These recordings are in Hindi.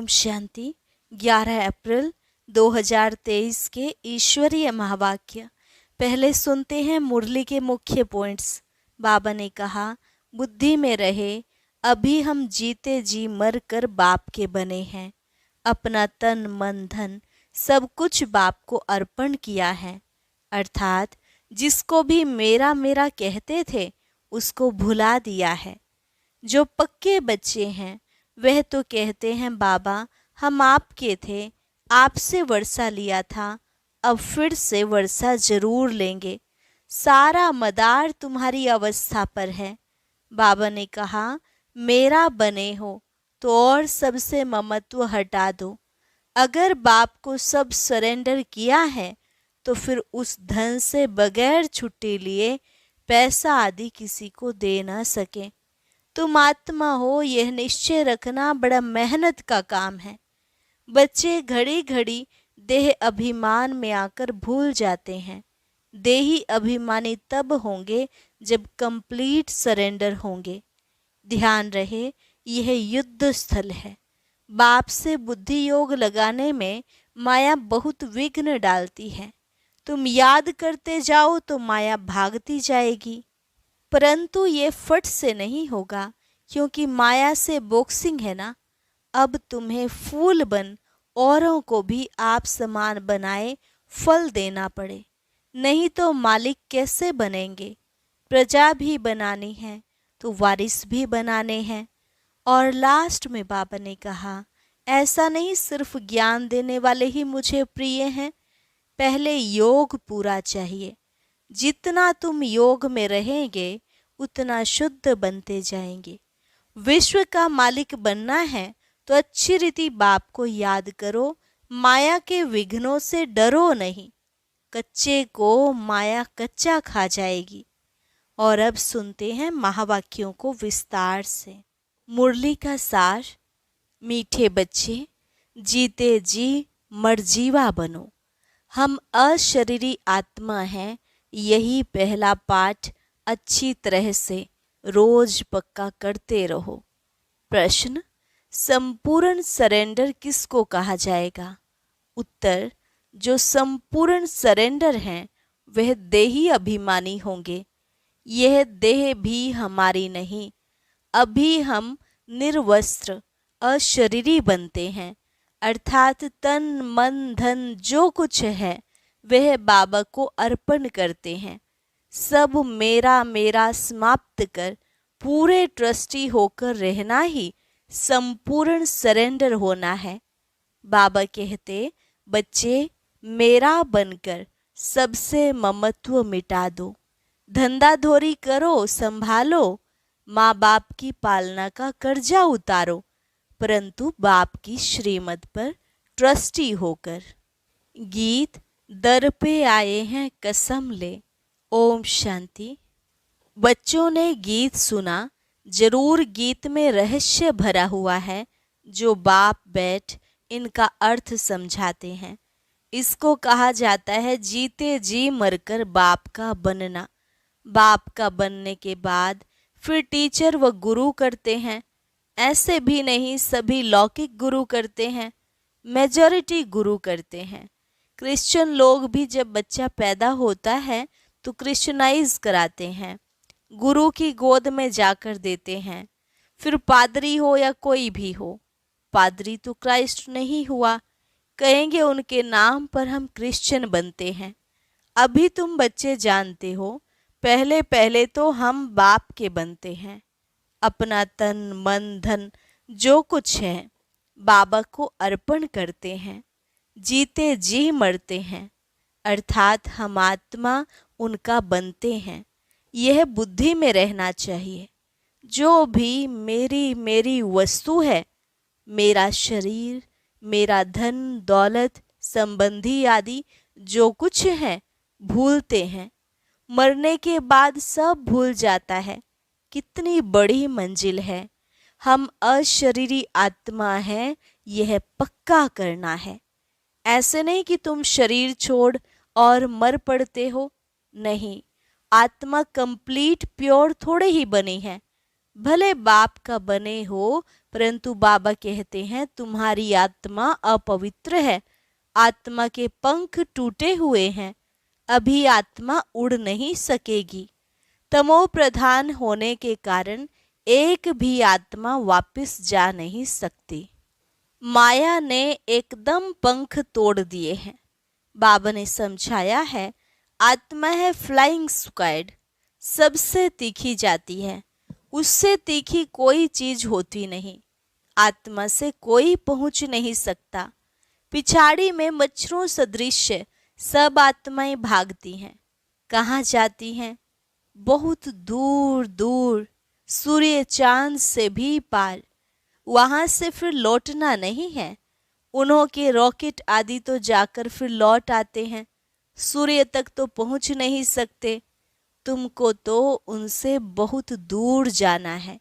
ओम शांति। 11 अप्रैल 2023 के ईश्वरीय महावाक्य। पहले सुनते हैं मुरली के मुख्य पॉइंट्स। बाबा ने कहा, बुद्धि में रहे, अभी हम जीते जी मर कर बाप के बने हैं। अपना तन मन धन सब कुछ बाप को अर्पण किया है, अर्थात जिसको भी मेरा मेरा कहते थे उसको भुला दिया है। जो पक्के बच्चे हैं वह तो कहते हैं, बाबा हम आपके थे, आपसे वर्षा लिया था, अब फिर से वर्षा जरूर लेंगे। सारा मदार तुम्हारी अवस्था पर है। बाबा ने कहा, मेरा बने हो तो और सबसे ममत्व हटा दो। अगर बाप को सब सरेंडर किया है तो फिर उस धन से बगैर छुट्टी लिए पैसा आदि किसी को दे ना सके। तुम आत्मा हो, यह निश्चय रखना बड़ा मेहनत का काम है। बच्चे घड़ी घड़ी देह अभिमान में आकर भूल जाते हैं। देही अभिमानी तब होंगे जब कंप्लीट सरेंडर होंगे। ध्यान रहे, यह युद्ध स्थल है। बाप से बुद्धि योग लगाने में माया बहुत विघ्न डालती है। तुम याद करते जाओ तो माया भागती जाएगी, परंतु ये फट से नहीं होगा, क्योंकि माया से बॉक्सिंग है ना। अब तुम्हें फूल बन औरों को भी आप समान बनाए फल देना पड़े, नहीं तो मालिक कैसे बनेंगे। प्रजा भी बनानी है तो वारिस भी बनाने हैं। और लास्ट में बाबा ने कहा, ऐसा नहीं सिर्फ ज्ञान देने वाले ही मुझे प्रिय हैं, पहले योग पूरा चाहिए। जितना तुम योग में रहेंगे उतना शुद्ध बनते जाएंगे। विश्व का मालिक बनना है तो अच्छी रीति बाप को याद करो। माया के विघ्नों से डरो नहीं, कच्चे को माया कच्चा खा जाएगी। और अब सुनते हैं महावाक्यों को विस्तार से। मुरली का सार। मीठे बच्चे, जीते जी मरजीवा बनो। हम अशरीरी आत्मा हैं, यही पहला पाठ अच्छी तरह से रोज पक्का करते रहो। प्रश्न, संपूर्ण सरेंडर किसको कहा जाएगा? उत्तर, जो संपूर्ण सरेंडर हैं वह देही अभिमानी होंगे। यह देह भी हमारी नहीं। अभी हम निर्वस्त्र अशरीरी बनते हैं, अर्थात तन मन धन जो कुछ है वह बाबा को अर्पण करते हैं। सब मेरा मेरा समाप्त कर पूरे ट्रस्टी होकर रहना ही संपूर्ण सरेंडर होना है। बाबा कहते, बच्चे मेरा बनकर सबसे ममत्व मिटा दो। धंधाधोरी करो, संभालो, माँ बाप की पालना का कर्जा उतारो, परंतु बाप की श्रीमत पर ट्रस्टी होकर। गीत, दर पे आए हैं कसम ले। ओम शांति। बच्चों ने गीत सुना, जरूर गीत में रहस्य भरा हुआ है जो बाप बैठ इनका अर्थ समझाते हैं। इसको कहा जाता है जीते जी मरकर बाप का बनना। बाप का बनने के बाद फिर टीचर व गुरु करते हैं। ऐसे भी नहीं सभी लौकिक गुरु करते हैं, मेजॉरिटी गुरु करते हैं। क्रिश्चियन लोग भी जब बच्चा पैदा होता है तो क्रिश्चियनाइज कराते हैं, गुरु की गोद में जाकर देते हैं। फिर पादरी हो या कोई भी हो, पादरी तो क्राइस्ट नहीं हुआ, कहेंगे उनके नाम पर हम क्रिश्चियन बनते हैं। अभी तुम बच्चे जानते हो, पहले पहले तो हम बाप के बनते हैं। अपना तन मन धन जो कुछ है बाबा को अर्पण करते हैं। जीते जी मरते हैं, अर्थात हम आत्मा उनका बनते हैं। यह बुद्धि में रहना चाहिए। जो भी मेरी मेरी वस्तु है, मेरा शरीर, मेरा धन दौलत संबंधी आदि जो कुछ है, भूलते हैं। मरने के बाद सब भूल जाता है। कितनी बड़ी मंजिल है। हम अशरीरी आत्मा हैं, यह पक्का करना है। ऐसे नहीं कि तुम शरीर छोड़ और मर पड़ते हो, नहीं। आत्मा कंप्लीट प्योर थोड़े ही बनी है, भले बाप का बने हो, परंतु बाबा कहते हैं तुम्हारी आत्मा अपवित्र है, आत्मा के पंख टूटे हुए हैं, अभी आत्मा उड़ नहीं सकेगी। तमो प्रधान होने के कारण एक भी आत्मा वापस जा नहीं सकती। माया ने एकदम पंख तोड़ दिए हैं। बाबा ने समझाया है, आत्मा है फ्लाइंग स्क्वाड, सबसे तीखी जाती है, उससे तीखी कोई चीज होती नहीं। आत्मा से कोई पहुंच नहीं सकता। पिछाड़ी में मच्छरों सदृश सब आत्माएं भागती हैं। कहाँ जाती हैं? बहुत दूर दूर, सूर्य चांद से भी पार। वहां से फिर लौटना नहीं है। उन्हों के रॉकेट आदि तो जाकर फिर लौट आते हैं, सूर्य तक तो पहुंच नहीं सकते। तुमको तो उनसे बहुत दूर जाना है,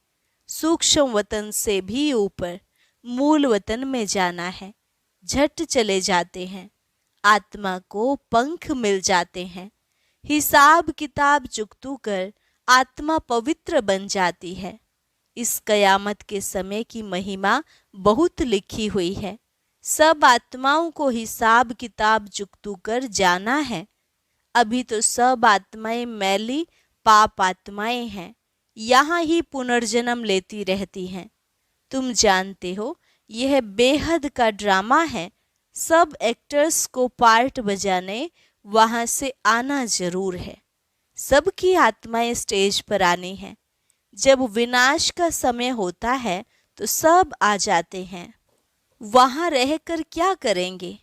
सूक्ष्म वतन से भी ऊपर मूल वतन में जाना है। झट चले जाते हैं, आत्मा को पंख मिल जाते हैं। हिसाब किताब चुकतू कर आत्मा पवित्र बन जाती है। इस कयामत के समय की महिमा बहुत लिखी हुई है। सब आत्माओं को हिसाब किताब चुकतू कर जाना है। अभी तो सब आत्माएं मैली पाप आत्माएं हैं, यहाँ ही पुनर्जन्म लेती रहती हैं। तुम जानते हो यह बेहद का ड्रामा है। सब एक्टर्स को पार्ट बजाने वहां से आना जरूर है। सबकी आत्माएं स्टेज पर आनी है। जब विनाश का समय होता है तो सब आ जाते हैं। वहां रहकर क्या करेंगे?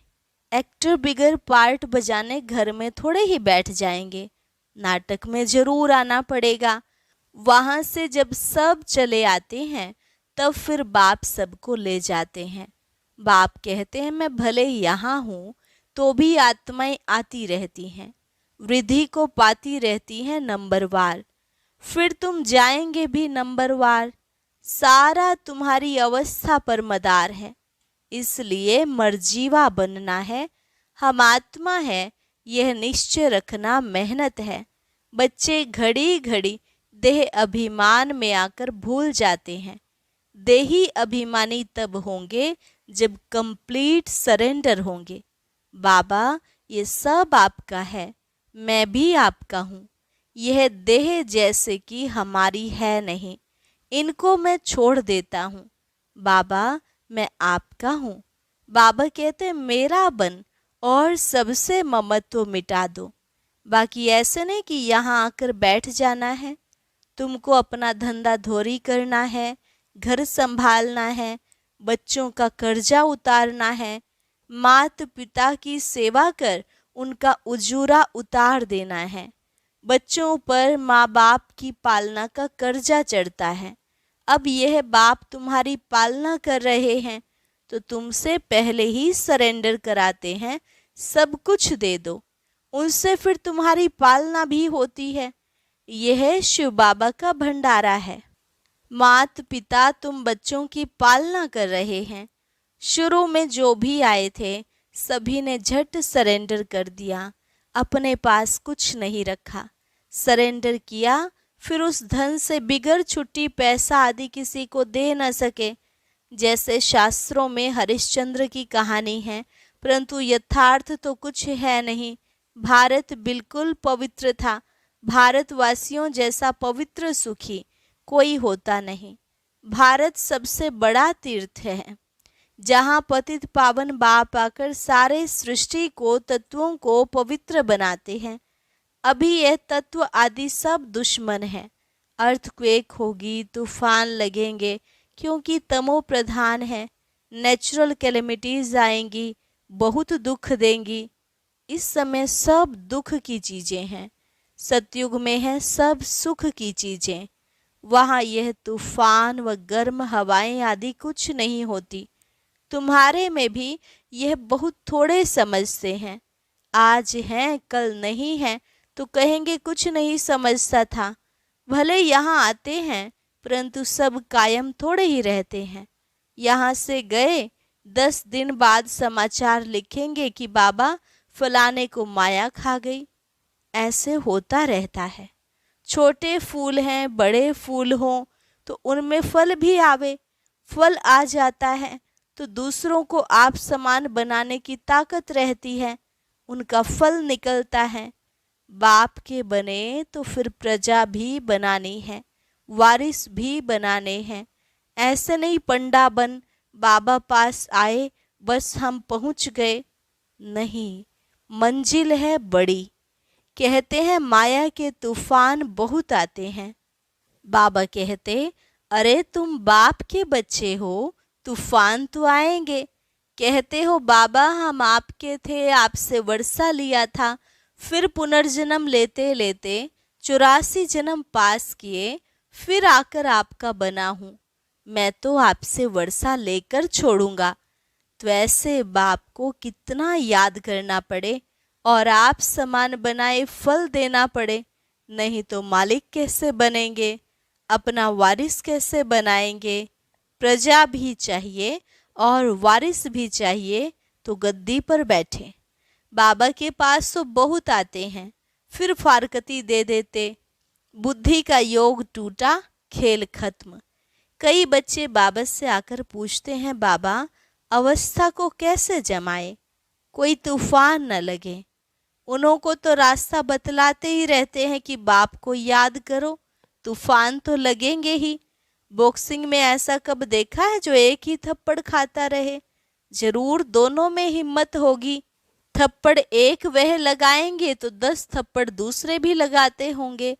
एक्टर बिगर पार्ट बजाने घर में थोड़े ही बैठ जाएंगे, नाटक में जरूर आना पड़ेगा। वहां से जब सब चले आते हैं तब फिर बाप सबको ले जाते हैं। बाप कहते हैं मैं भले यहाँ हूँ तो भी आत्माएं आती रहती हैं, वृद्धि को पाती रहती हैं नंबरवार। फिर तुम जाएंगे भी नंबरवार। सारा तुम्हारी अवस्था पर मदार है, इसलिए मर्जीवा बनना है। हम आत्मा है, यह निश्चय रखना मेहनत है। बच्चे घड़ी घड़ी देह अभिमान में आकर भूल जाते हैं। देही अभिमानी तब होंगे जब कंप्लीट सरेंडर होंगे। बाबा ये सब आपका है, मैं भी आपका हूँ। यह देह जैसे कि हमारी है नहीं, इनको मैं छोड़ देता हूँ। बाबा मैं आपका हूँ। बाबा कहते मेरा बन और सबसे ममत्व मिटा दो। बाकी ऐसे नहीं कि यहाँ आकर बैठ जाना है। तुमको अपना धंधा धोरी करना है, घर संभालना है, बच्चों का कर्जा उतारना है, माता पिता की सेवा कर उनका उजूरा उतार देना है। बच्चों पर माँ बाप की पालना का कर्जा चढ़ता है। अब यह बाप तुम्हारी पालना कर रहे हैं तो तुमसे पहले ही सरेंडर कराते हैं, सब कुछ दे दो, उनसे फिर तुम्हारी पालना भी होती है। यह शिव बाबा का भंडारा है। माता पिता तुम बच्चों की पालना कर रहे हैं। शुरू में जो भी आए थे सभी ने झट सरेंडर कर दिया, अपने पास कुछ नहीं रखा, सरेंडर किया। फिर उस धन से बिगर छुट्टी पैसा आदि किसी को दे न सके। जैसे शास्त्रों में हरिश्चंद्र की कहानी है, परंतु यथार्थ तो कुछ है नहीं। भारत बिल्कुल पवित्र था। भारतवासियों जैसा पवित्र सुखी कोई होता नहीं। भारत सबसे बड़ा तीर्थ है, जहाँ पतित पावन बाप आकर सारे सृष्टि को तत्वों को पवित्र बनाते हैं। अभी यह तत्व आदि सब दुश्मन है। अर्थक्वेक होगी, तूफान लगेंगे, क्योंकि तमो प्रधान है। नेचुरल कैलेमिटीज आएंगी, बहुत दुख देंगी। इस समय सब दुख की चीजें हैं। सतयुग में है सब सुख की चीजें। वहाँ यह तूफान व गर्म हवाएं आदि कुछ नहीं होती। तुम्हारे में भी यह बहुत थोड़े समझते हैं। आज हैं कल नहीं हैं तो कहेंगे कुछ नहीं समझता था। भले यहाँ आते हैं परंतु सब कायम थोड़े ही रहते हैं। यहाँ से गए 10 दिन बाद समाचार लिखेंगे कि बाबा फलाने को माया खा गई। ऐसे होता रहता है। छोटे फूल हैं, बड़े फूल हों, तो उनमें फल भी आवे। फल आ जाता है तो दूसरों को आप समान बनाने की ताकत रहती है, उनका फल निकलता है। बाप के बने तो फिर प्रजा भी बनानी है, वारिस भी बनाने हैं। ऐसे नहीं पंडा बन बाबा पास आए बस हम पहुंच गए, नहीं, मंजिल है बड़ी। कहते हैं माया के तूफान बहुत आते हैं। बाबा कहते, अरे तुम बाप के बच्चे हो, तूफान तो आएंगे। कहते हो बाबा हम आपके थे, आपसे वर्षा लिया था, फिर पुनर्जन्म लेते लेते 84 जन्म पास किए, फिर आकर आपका बना हूँ। मैं तो आपसे वर्षा लेकर छोड़ूंगा। तो ऐसे बाप को कितना याद करना पड़े और आप समान बनाए फल देना पड़े, नहीं तो मालिक कैसे बनेंगे, अपना वारिस कैसे बनाएंगे। प्रजा भी चाहिए और वारिस भी चाहिए तो गद्दी पर बैठे। बाबा के पास तो बहुत आते हैं, फिर फारकती दे देते। बुद्धि का योग टूटा, खेल खत्म। कई बच्चे बाबा से आकर पूछते हैं, बाबा अवस्था को कैसे जमाए, कोई तूफान न लगे। उन्हों को तो रास्ता बतलाते ही रहते हैं कि बाप को याद करो, तूफान तो लगेंगे ही। बॉक्सिंग में ऐसा कब देखा है जो एक ही थप्पड़ खाता रहे? जरूर दोनों में हिम्मत होगी। थप्पड़ एक वह लगाएंगे तो 10 थप्पड़ दूसरे भी लगाते होंगे।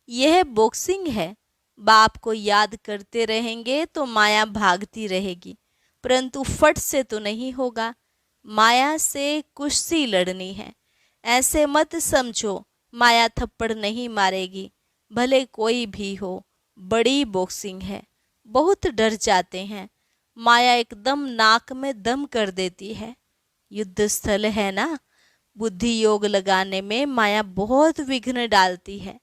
यह बॉक्सिंग है। बाप को याद करते रहेंगे तो माया भागती रहेगी, परंतु फट से तो नहीं होगा। माया से कुश्ती लड़नी है। ऐसे मत समझो माया थप्पड़ नहीं मारेगी, भले कोई भी हो। बड़ी बॉक्सिंग है, बहुत डर जाते हैं। माया एकदम नाक में दम कर देती है। युद्ध स्थल है ना, बुद्धि योग लगाने में माया बहुत विघ्न डालती है।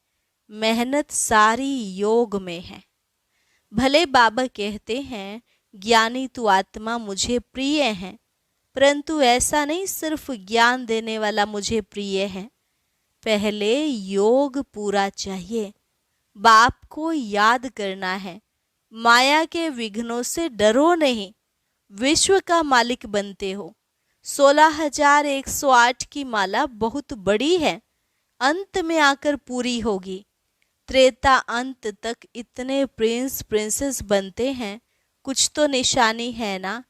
मेहनत सारी योग में है। भले बाबा कहते हैं ज्ञानी तू आत्मा मुझे प्रिय है, परंतु ऐसा नहीं सिर्फ ज्ञान देने वाला मुझे प्रिय है। पहले योग पूरा चाहिए। बाप को याद करना है। माया के विघ्नों से डरो नहीं, विश्व का मालिक बनते हो। 16,108 की माला बहुत बड़ी है, अंत में आकर पूरी होगी। त्रेता अंत तक इतने प्रिंस प्रिंसेस बनते हैं, कुछ तो निशानी है ना।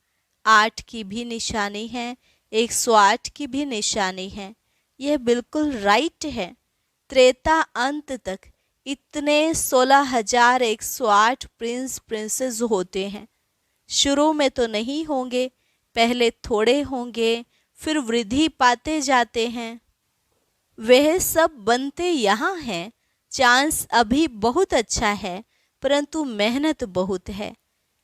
8 की भी निशानी है, 108 की भी निशानी है। यह बिल्कुल राइट है। त्रेता अंत तक इतने 16,108 प्रिंस प्रिंसेस होते हैं। शुरू में तो नहीं होंगे, पहले थोड़े होंगे, फिर वृद्धि पाते जाते हैं। वह सब बनते यहाँ हैं। चांस अभी बहुत अच्छा है, परंतु मेहनत बहुत है।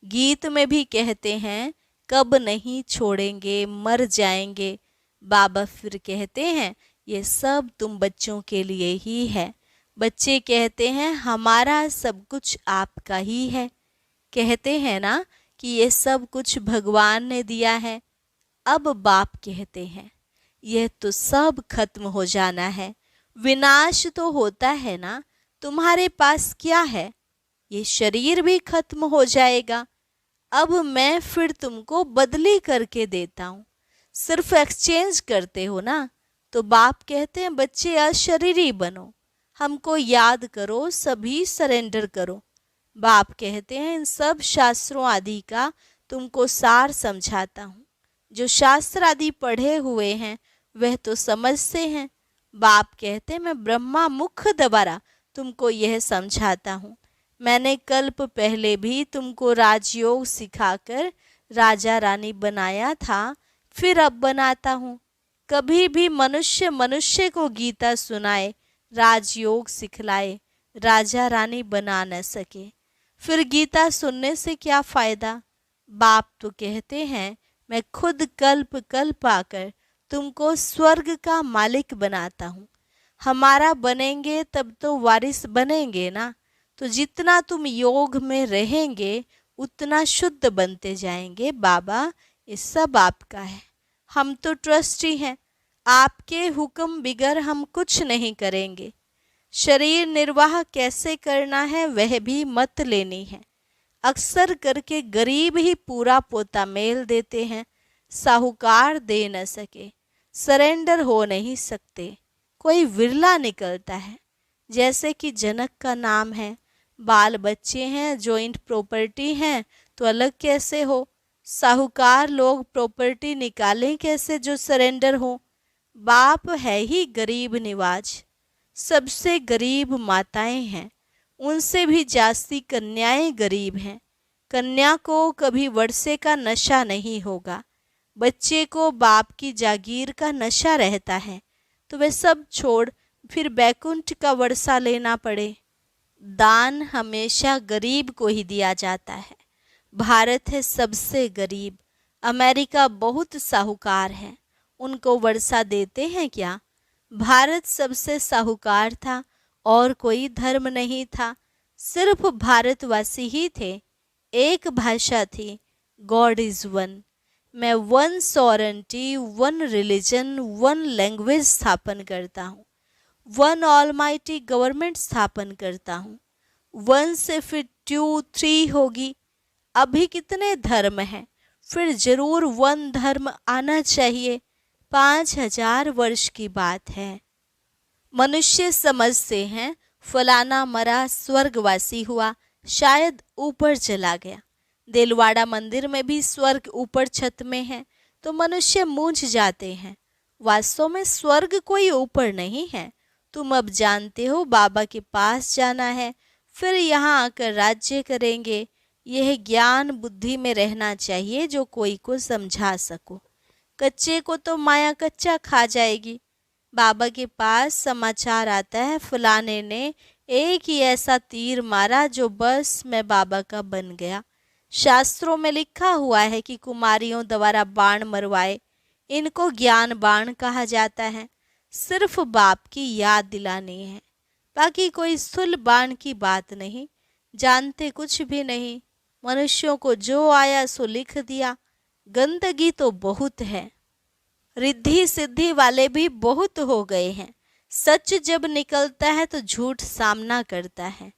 गीत में भी कहते हैं कब नहीं छोड़ेंगे, मर जाएंगे। बाबा फिर कहते हैं ये सब तुम बच्चों के लिए ही है। बच्चे कहते हैं हमारा सब कुछ आपका ही है। कहते हैं ना कि ये सब कुछ भगवान ने दिया है। अब बाप कहते हैं यह तो सब खत्म हो जाना है, विनाश तो होता है ना। तुम्हारे पास क्या है? ये शरीर भी खत्म हो जाएगा। अब मैं फिर तुमको बदली करके देता हूँ, सिर्फ एक्सचेंज करते हो ना। तो बाप कहते हैं बच्चे अशरीरी बनो, हमको याद करो, सभी सरेंडर करो। बाप कहते हैं इन सब शास्त्रों आदि का तुमको सार समझाता हूँ। जो शास्त्र आदि पढ़े हुए हैं वह तो समझते हैं। बाप कहते हैं मैं ब्रह्मा मुख द्वारा तुमको यह समझाता हूँ। मैंने कल्प पहले भी तुमको राजयोग सिखाकर राजा रानी बनाया था, फिर अब बनाता हूँ। कभी भी मनुष्य मनुष्य को गीता सुनाए, राजयोग सिखलाए, राजा रानी बना न सके, फिर गीता सुनने से क्या फायदा। बाप तो कहते हैं मैं खुद कल्प कल्प आकर तुमको स्वर्ग का मालिक बनाता हूँ। हमारा बनेंगे तब तो वारिस बनेंगे ना। तो जितना तुम योग में रहेंगे उतना शुद्ध बनते जाएंगे। बाबा ये सब आपका है, हम तो ट्रस्टी हैं। आपके हुक्म बिगर हम कुछ नहीं करेंगे। शरीर निर्वाह कैसे करना है वह भी मत लेनी है। अक्सर करके गरीब ही पूरा पोता मेल देते हैं। साहूकार दे न सके, सरेंडर हो नहीं सकते, कोई विरला निकलता है। जैसे कि जनक का नाम है, बाल बच्चे हैं, जॉइंट प्रॉपर्टी हैं, तो अलग कैसे हो। साहूकार लोग प्रॉपर्टी निकालें कैसे जो सरेंडर हो। बाप है ही गरीब निवाज, सबसे गरीब माताएं हैं, उनसे भी जास्ती कन्याएं गरीब हैं। कन्या को कभी वर्षे का नशा नहीं होगा, बच्चे को बाप की जागीर का नशा रहता है, तो वे सब छोड़ फिर बैकुंठ का वर्षा लेना पड़े। दान हमेशा गरीब को ही दिया जाता है। भारत है सबसे गरीब, अमेरिका बहुत साहूकार है, उनको वर्षा देते हैं क्या। भारत सबसे साहूकार था और कोई धर्म नहीं था, सिर्फ भारतवासी ही थे। एक भाषा थी, गॉड इज वन। मैं one sovereignty, one religion, one language स्थापन करता हूँ, वन ऑलमाइटी गवर्नमेंट स्थापन करता हूँ। वन से फिर 2, 3 होगी। अभी कितने धर्म हैं, फिर जरूर वन धर्म आना चाहिए। 5000 वर्ष की बात है। मनुष्य समझते हैं फलाना मरा स्वर्गवासी हुआ, शायद ऊपर चला गया। देलवाड़ा मंदिर में भी स्वर्ग ऊपर छत में है, तो मनुष्य मूंझ जाते हैं। वास्तव में स्वर्ग कोई ऊपर नहीं है। तुम अब जानते हो बाबा के पास जाना है, फिर यहाँ आकर राज्य करेंगे। यह ज्ञान बुद्धि में रहना चाहिए जो कोई को समझा सको। कच्चे को तो माया कच्चा खा जाएगी। बाबा के पास समाचार आता है, फलाने ने एक ही ऐसा तीर मारा जो बस मैं बाबा का बन गया। शास्त्रों में लिखा हुआ है कि कुमारियों द्वारा बाण मरवाए, इनको ज्ञान बाण कहा जाता है। सिर्फ बाप की याद दिलानी है, बाकी कोई स्थूल बाण की बात नहीं। जानते कुछ भी नहीं, मनुष्यों को जो आया सो लिख दिया। गंदगी तो बहुत है, रिद्धि सिद्धि वाले भी बहुत हो गए हैं। सच जब निकलता है तो झूठ सामना करता है।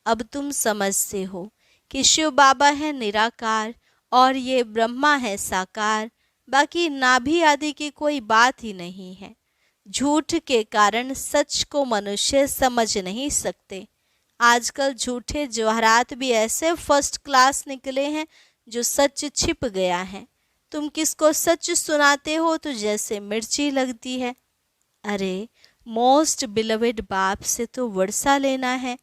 अब तुम समझते हो कि शिव बाबा है निराकार और ये ब्रह्मा है साकार, बाकी नाभि आदि की कोई बात ही नहीं है। झूठ के कारण सच को मनुष्य समझ नहीं सकते। आजकल झूठे जवाहरात भी ऐसे फर्स्ट क्लास निकले हैं जो सच छिप गया है। तुम किसको सच सुनाते हो तो जैसे मिर्ची लगती है। अरे मोस्ट बिलवेड बाप से तो वर्षा लेना है,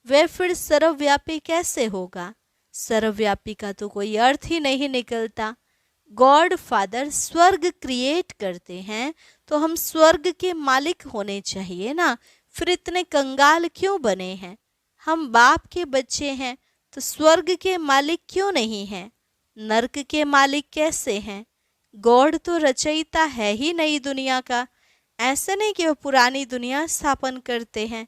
वह फिर सर्वव्यापी कैसे होगा। सर्वव्यापी का तो कोई अर्थ ही नहीं निकलता। गॉड फादर स्वर्ग क्रिएट करते हैं तो हम स्वर्ग के मालिक होने चाहिए ना, फिर इतने कंगाल क्यों बने हैं। हम बाप के बच्चे हैं तो स्वर्ग के मालिक क्यों नहीं हैं, नर्क के मालिक कैसे हैं। गॉड तो रचयिता है ही नई दुनिया का, ऐसे नहीं कि वो पुरानी दुनिया स्थापन करते हैं।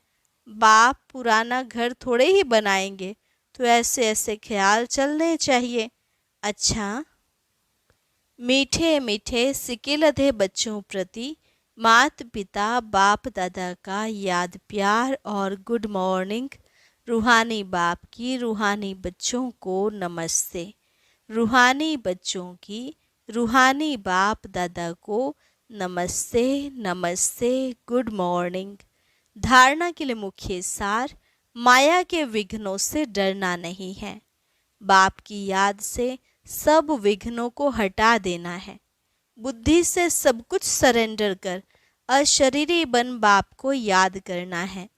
बाप पुराना घर थोड़े ही बनाएंगे, तो ऐसे ऐसे ख्याल चलने चाहिए। अच्छा, मीठे मीठे सिकिलधे बच्चों प्रति माता पिता बाप दादा का याद प्यार और गुड मॉर्निंग। रूहानी बाप की रूहानी बच्चों को नमस्ते। रूहानी बच्चों की रूहानी बाप दादा को नमस्ते नमस्ते, गुड मॉर्निंग। धारणा के लिए मुख्य सार, माया के विघ्नों से डरना नहीं है, बाप की याद से सब विघ्नों को हटा देना है। बुद्धि से सब कुछ सरेंडर कर अशरीरी बन बाप को याद करना है।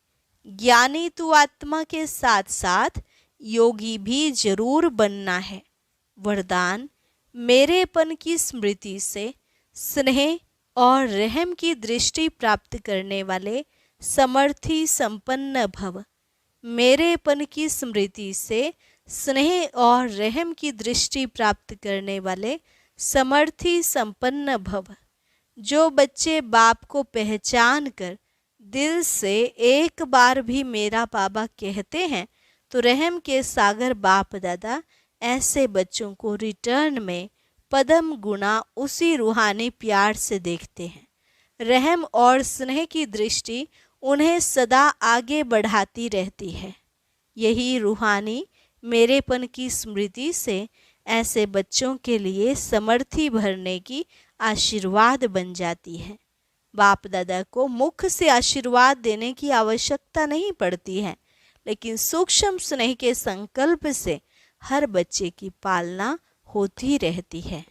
ज्ञानी तू आत्मा के साथ साथ योगी भी जरूर बनना है। वरदान, मेरेपन की स्मृति से स्नेह और रहम की दृष्टि प्राप्त करने वाले समर्थी संपन्न भव। मेरेपन की स्मृति से स्नेह और रहम की दृष्टि प्राप्त करने वाले समर्थी संपन्न भव। जो बच्चे बाप को पहचान कर दिल से एक बार भी मेरा बाबा कहते हैं, तो रहम के सागर बाप दादा ऐसे बच्चों को रिटर्न में पदम गुना उसी रूहानी प्यार से देखते हैं। रहम और स्नेह की दृष्टि उन्हें सदा आगे बढ़ाती रहती है। यही रूहानी मेरेपन की स्मृति से ऐसे बच्चों के लिए समर्थी भरने की आशीर्वाद बन जाती है। बाप दादा को मुख से आशीर्वाद देने की आवश्यकता नहीं पड़ती है, लेकिन सूक्ष्म स्नेह के संकल्प से हर बच्चे की पालना होती रहती है।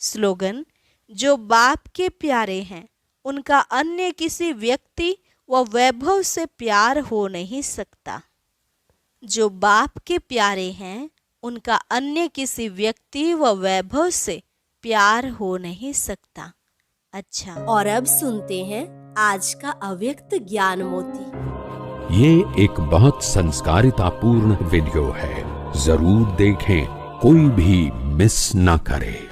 स्लोगन: जो बाप के प्यारे हैं उनका अन्य किसी व्यक्ति व वैभव से प्यार हो नहीं सकता। जो बाप के प्यारे हैं उनका अन्य किसी व्यक्ति व वैभव से प्यार हो नहीं सकता। अच्छा, और अब सुनते हैं आज का अव्यक्त ज्ञान मोती। ये एक बहुत संस्कारितापूर्ण वीडियो है, जरूर देखें, कोई भी मिस ना करे।